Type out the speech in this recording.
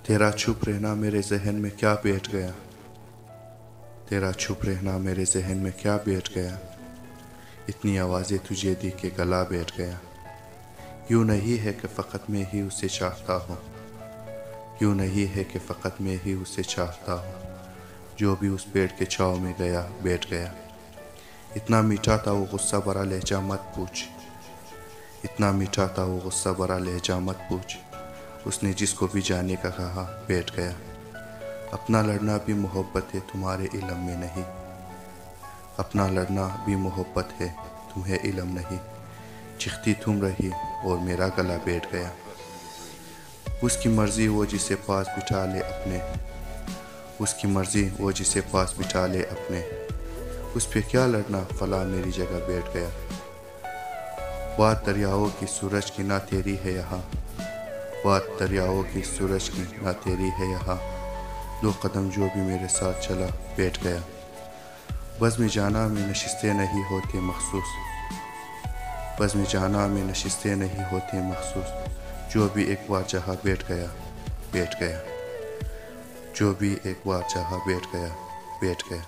तेरा चुप रहना मेरे जहन में क्या बैठ गया, तेरा चुप रहना मेरे जहन में क्या बैठ गया। इतनी आवाज़ें तुझे दी के गला बैठ गया। यूँ नहीं है कि फ़कत मैं ही उसे चाहता हूँ, यूँ नहीं है कि फ़कत मैं ही उसे चाहता हूँ। जो भी उस पेड़ के छाँव में गया बैठ गया। इतना मीठा था वो गुस्सा भरा लहजा मत पूछ, इतना मीठा था वो गुस्सा भरा लहजा मत पूछ। उसने जिसको भी जाने का कहा बैठ गया। अपना लड़ना भी मोहब्बत है तुम्हारे इल्म में नहीं, अपना लड़ना भी मोहब्बत है तुम्हें इल्म नहीं। चिखती तुम रही और मेरा गला बैठ गया। उसकी मर्ज़ी वो जिसे पास बिठा ले अपने, उसकी मर्ज़ी वो जिसे पास बिठा ले अपने। उस पे क्या लड़ना फला मेरी जगह बैठ गया। बात दरियाओं की सूरज की ना तेरी है यहाँ, बात दरियाओं की सूरज की ना तेरी है यहाँ। दो कदम जो भी मेरे साथ चला बैठ गया। बज़्म जाना में नशिस्तें नहीं होती मखसूस, बज़्म जाना में नशिस्तें नहीं होती मखसूस। जो भी एक बार जहाँ बैठ गया बैठ गया, जो भी एक बार जहाँ बैठ गया बैठ गया।